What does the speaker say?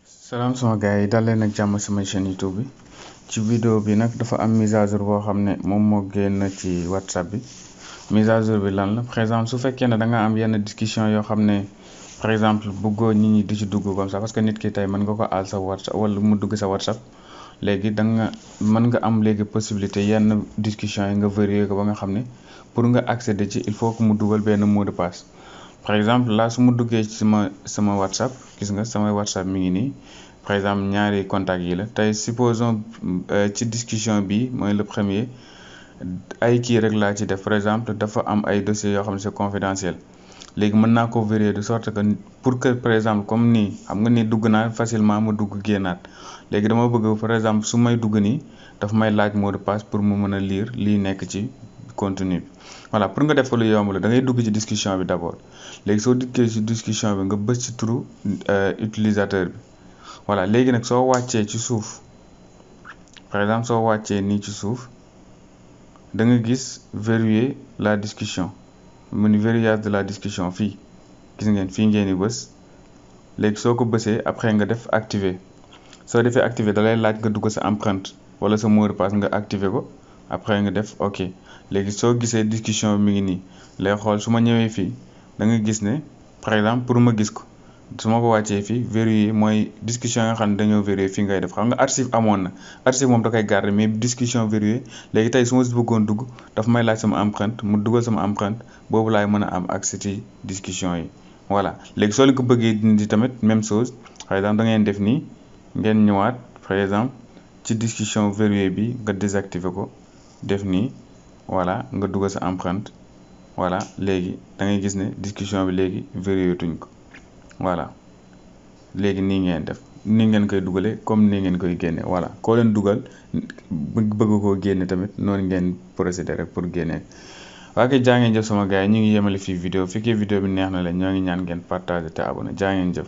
Salam sama gars yi dal leen ak jàmm sama chaîne YouTube bi ci vidéo bi nag dafa am mise à jour boo xam ne moom moo génn ci WhatsApp bi mise à jour bi lan la par exemple su fekkee ne da nga am yenn discussion yoo xam ne par exemple bëggoo nit ñi di ci dugg comme ça parce que nit ki tey mën nga ko aal sa WhatsApp wala mu dugg sa WhatsApp léegi da nga mën nga am léegi possibilité yenn discussion yi nga verrouiller ko ba nga xam ne pour nga accéder ci il faut que mu dugal benn mot de passe. Par exemple là su ma duggee ci sama WhatsApp gis nga sama WhatsApp mi ngi nii par exemple ñaari contact yi la tey supposons ci discussion bi mooy le premier ay kii rek laa ci def par exemple dafa am ay dossiers yoo xam ne c'est confidentiel léegi mën naa ko verrouiller de sorte que pour que par exemple comme nii xam nga ni dugg naa facilement ma dugg génnaat léegi dama bëgg par exemple su may dugg nii daf may laaj mot de passe pour mu mën a lire lii nekk ci contenu bi voilà pour nga def ko lu yomb la da ngay dugg ci discussion bi d'abord léegi soo dikkee ci discussion bi nga bës ci turu utilisateur bi voilà léegi nag soo wàccee ci suuf par exemple soo wàccee nii ci suuf da nga gis verrouiller la discussion mu ni verrouillage de la discussion fii gis ngeen fii ngeen di bës léegi soo ko bësee après nga def activer soo defee activer da lay laaj nga dugg sa empreinte wala sa mot de passe nga activer ko après nga def ok léegi soo gisee discussion bi mi ngi nii lay xool su ma ñëwee fii da nga gis ne par exemple pour ma gis ko su ma ko wàccee fii verrouiller mooy discussion nga xam ne dañoo verrouiller fii ngay def xam nga archive amoon na archive moom da koy garder mais discussion verrouiller léegi tey su ma si bëggoon dugg daf may laaj sama empreinte mu dugal sama empreinte boobu laay mën a am accès ci discussion yi voilà léegi soo leen ko bëggee dindi tamit même chose par exemple da ngeen def nii ngeen ñëwaat par exemple ci discussion verrouiller bi nga désactiver ko def nii voilà nga dugal sa empreinte voilà léegi da ngay gis ne discussion bi léegi verrouillé tuñ ko voilà léegi nii ngeen def nii ngeen koy dugalee comme nii ngeen koy génne voilà koo leen dugal bëgg koo génne tamit noonu ngeen procéder rek pour génne waa kay jaa ngeen jëf sama gars yi ñu ngi yemale fii vidéo fekkee vidéo bi neex na leen ñoo ngi ñaan ngeen partager te abonné jaa ngeen jëf